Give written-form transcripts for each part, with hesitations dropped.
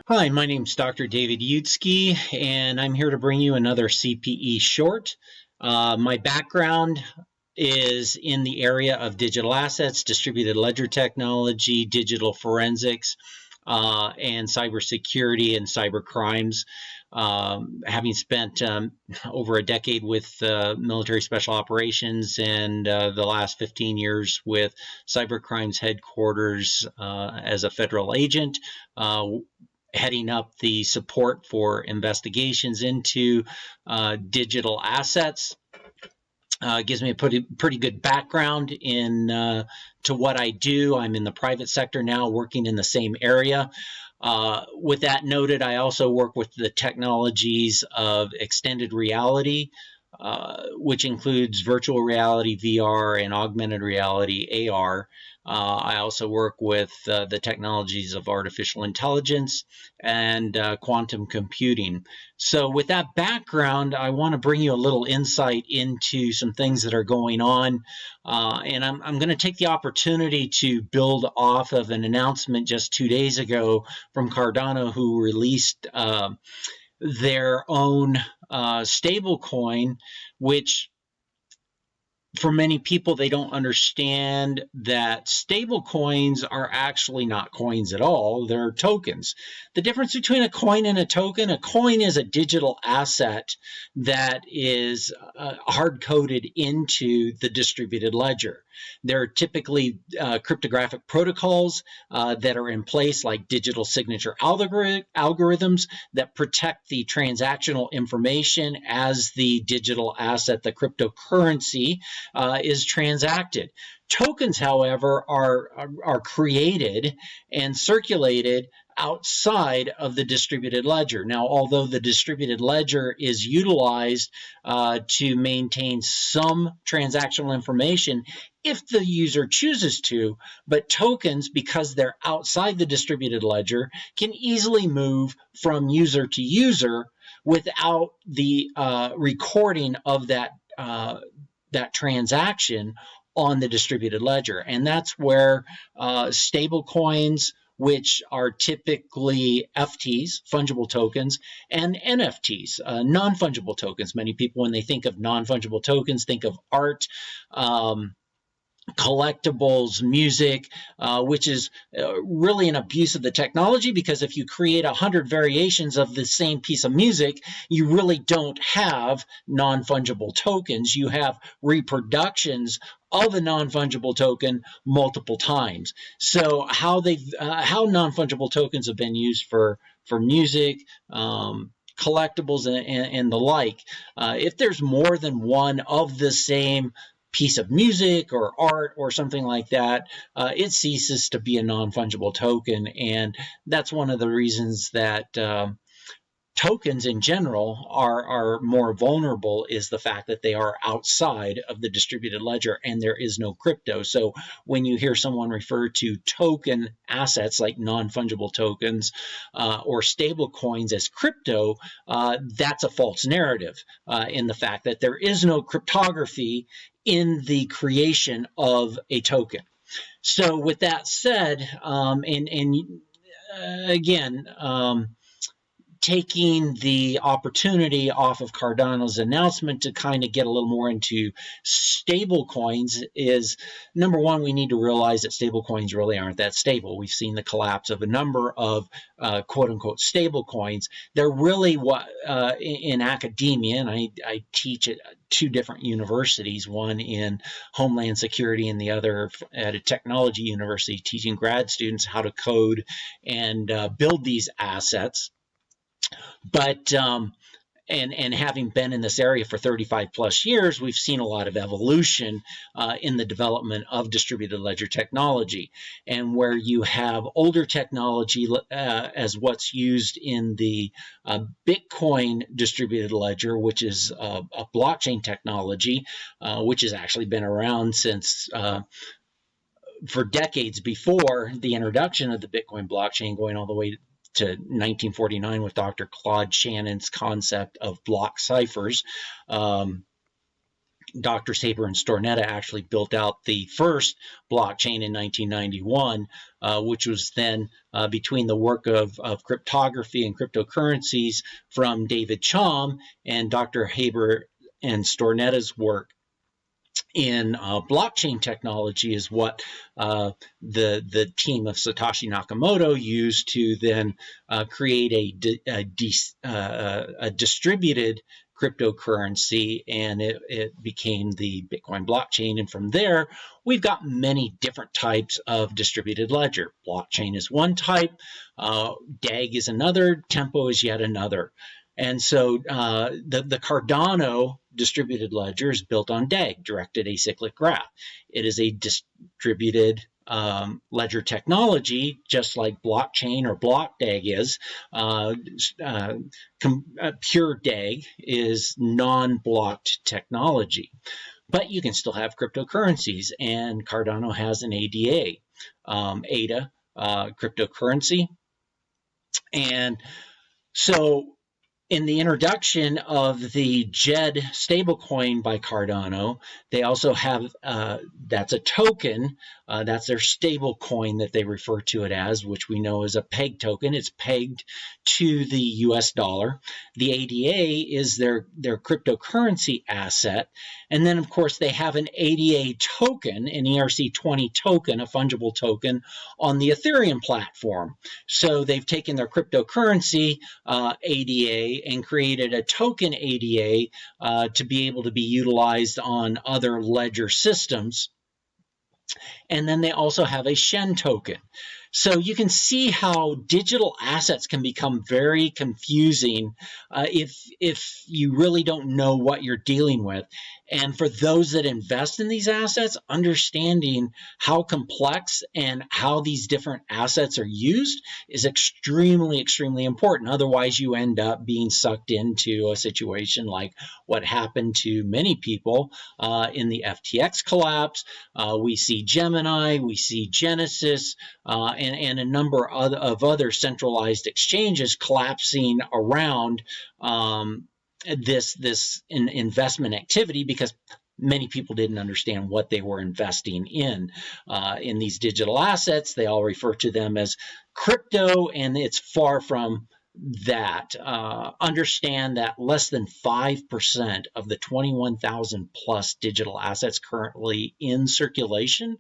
Hi, my name is Dr. David Utzke, and I'm here to bring you another CPE short. My background is in the area of digital assets, distributed ledger technology, digital forensics, and cybersecurity and cyber crimes. Having spent over a decade with military special operations and the last 15 years with cyber crimes headquarters as a federal agent, heading up the support for investigations into digital assets. Gives me a pretty good background in to what I do. I'm in the private sector now, working in the same area. With that noted, I also work with the technologies of extended reality, which includes virtual reality, VR, and augmented reality, AR. I also work with the technologies of artificial intelligence and quantum computing. So with that background, I want to bring you a little insight into some things that are going on. And I'm going to take the opportunity to build off of an announcement just 2 days ago from Cardano, who released their own stablecoin, which for many people, they don't understand that stable coins are actually not coins at all. They're tokens. The difference between a coin and a coin is a digital asset that is hard-coded into the distributed ledger. There are typically cryptographic protocols that are in place, like digital signature algorithms that protect the transactional information as the digital asset, the cryptocurrency, is transacted. Tokens, however, are created and circulated outside of the distributed ledger. Now, although the distributed ledger is utilized to maintain some transactional information if the user chooses to, but tokens, because they're outside the distributed ledger, can easily move from user to user without the recording of that transaction on the distributed ledger. And that's where stable coins, which are typically FTs, fungible tokens, and NFTs, non-fungible tokens. Many people, when they think of non-fungible tokens, think of art, collectibles, music, which is really an abuse of the technology, because if you create 100 variations of the same piece of music, you really don't have non-fungible tokens. You have reproductions of a non-fungible token multiple times. So how non-fungible tokens have been used for music, collectibles, and the like, if there's more than one of the same piece of music or art or something like that, it ceases to be a non-fungible token. And that's one of the reasons that tokens in general are more vulnerable, is the fact that they are outside of the distributed ledger and there is no crypto. So when you hear someone refer to token assets like non-fungible tokens or stable coins as crypto, that's a false narrative in the fact that there is no cryptography in the creation of a token. So with that said, again, taking the opportunity off of Cardano's announcement to kind of get a little more into stable coins is, number one, we need to realize that stable coins really aren't that stable. We've seen the collapse of a number of quote-unquote stable coins. They're really what in academia, and I teach at 2 different universities, one in Homeland Security and the other at a technology university, teaching grad students how to code and build these assets. But and having been in this area for 35 plus years, we've seen a lot of evolution in the development of distributed ledger technology. And where you have older technology as what's used in the Bitcoin distributed ledger, which is a blockchain technology, which has actually been around since for decades before the introduction of the Bitcoin blockchain, going all the way to 1949 with Dr. Claude Shannon's concept of block ciphers. Dr. Saber and Stornetta actually built out the first blockchain in 1991, which was then between the work of cryptography and cryptocurrencies from David Chaum and Dr. Haber and Stornetta's work in blockchain technology is what the team of Satoshi Nakamoto used to then create a distributed cryptocurrency, and it became the Bitcoin blockchain. And from there, we've got many different types of distributed ledger. Blockchain is one type, DAG is another, Tempo is yet another. And so the Cardano distributed ledger is built on DAG, directed acyclic graph. It is a distributed ledger technology, just like blockchain or block DAG is. Pure DAG is non-blocked technology. But you can still have cryptocurrencies, and Cardano has an ADA, ADA cryptocurrency. And so in the introduction of the Djed stablecoin by Cardano, they also have, that's a token, that's their stablecoin that they refer to it as, which we know is a peg token. It's pegged to the US dollar. The ADA is their cryptocurrency asset. And then, of course, they have an ADA token, an ERC20 token, a fungible token on the Ethereum platform. So they've taken their cryptocurrency ADA and created a token ADA to be able to be utilized on other ledger systems. And then they also have a Shen token. So you can see how digital assets can become very confusing if you really don't know what you're dealing with. And for those that invest in these assets, understanding how complex and how these different assets are used is extremely, extremely important. Otherwise, you end up being sucked into a situation like what happened to many people in the FTX collapse. We see Gemini, we see Genesis, and a number of other centralized exchanges collapsing around this investment activity because many people didn't understand what they were investing in these digital assets. They all refer to them as crypto, and it's far from that. Understand that less than 5% of the 21,000 plus digital assets currently in circulation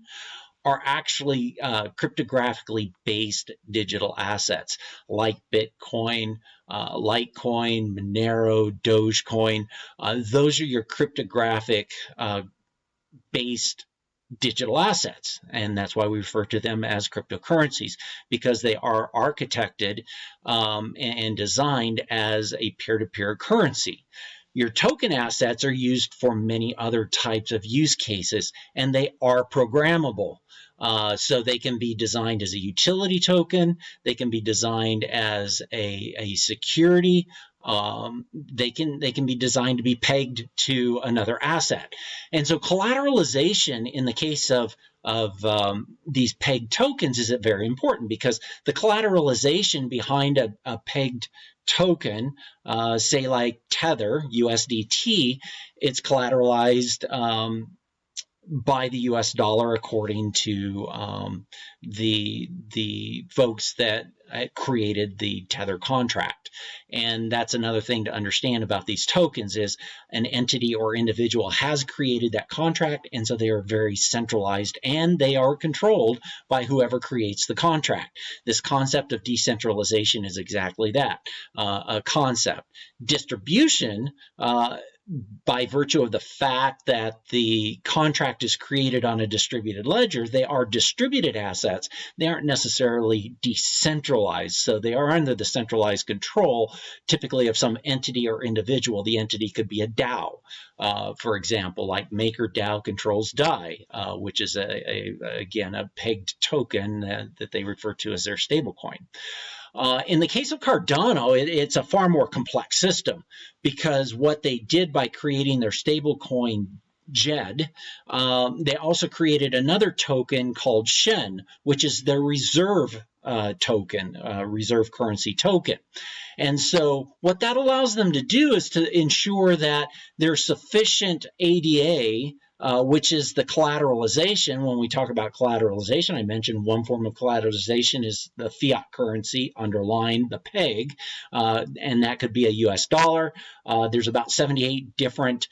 are actually cryptographically based digital assets like Bitcoin, Litecoin, Monero, Dogecoin. Those are your cryptographic based digital assets, and that's why we refer to them as cryptocurrencies, because they are architected and designed as a peer-to-peer currency. Your token assets are used for many other types of use cases, and they are programmable. So they can be designed as a utility token. They can be designed as a security. They can be designed to be pegged to another asset. And so collateralization in the case of these pegged tokens is very important, because the collateralization behind a pegged token, say like Tether, USDT, it's collateralized by the US dollar according to the folks that created the Tether contract. And that's another thing to understand about these tokens is an entity or individual has created that contract, and so they are very centralized and they are controlled by whoever creates the contract. This concept of decentralization is exactly that, a concept. Distribution, by virtue of the fact that the contract is created on a distributed ledger, they are distributed assets. They aren't necessarily decentralized, so they are under the centralized control, typically of some entity or individual. The entity could be a DAO, for example, like MakerDAO controls DAI, which is again a pegged token that they refer to as their stablecoin. In the case of Cardano, it's a far more complex system, because what they did by creating their stablecoin Djed, they also created another token called Shen, which is their reserve token, reserve currency token. And so what that allows them to do is to ensure that there's sufficient ADA, which is the collateralization. When we talk about collateralization, I mentioned one form of collateralization is the fiat currency underlying the peg, and that could be a US dollar. There's about 78 different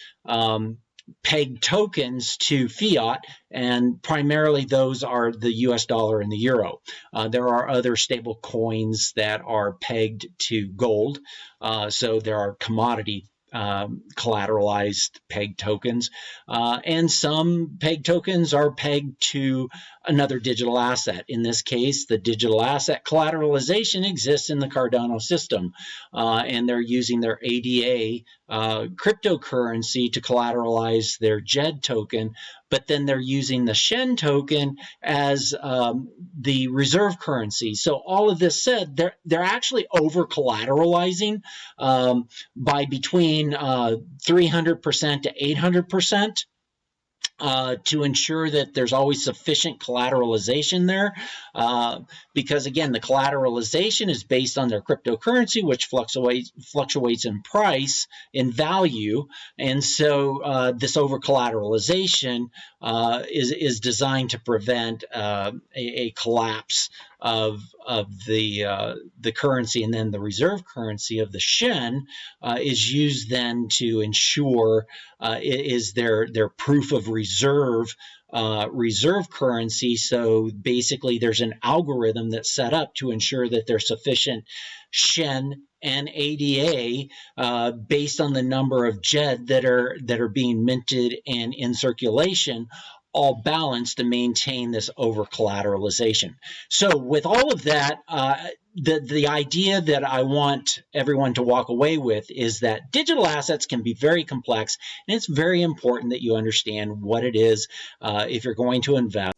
peg tokens to fiat, and primarily those are the US dollar and the euro. There are other stable coins that are pegged to gold, so there are commodity collateralized peg tokens, and some peg tokens are pegged to another digital asset. In this case, the digital asset collateralization exists in the Cardano system, and they're using their ADA cryptocurrency to collateralize their Djed token, but then they're using the Shen token as the reserve currency. So all of this said, they're actually over collateralizing by between 300% to 800%. To ensure that there's always sufficient collateralization there, because again, the collateralization is based on their cryptocurrency, which fluctuates in price, in value, and so this over collateralization is designed to prevent a collapse of the currency, and then the reserve currency of the Shen is used then to ensure is their proof of reserve currency. So basically there's an algorithm that's set up to ensure that there's sufficient Shen and ADA based on the number of Djed that are being minted and in circulation, all balanced to maintain this over collateralization. So with all of that, the idea that I want everyone to walk away with is that digital assets can be very complex, and it's very important that you understand what it is if you're going to invest.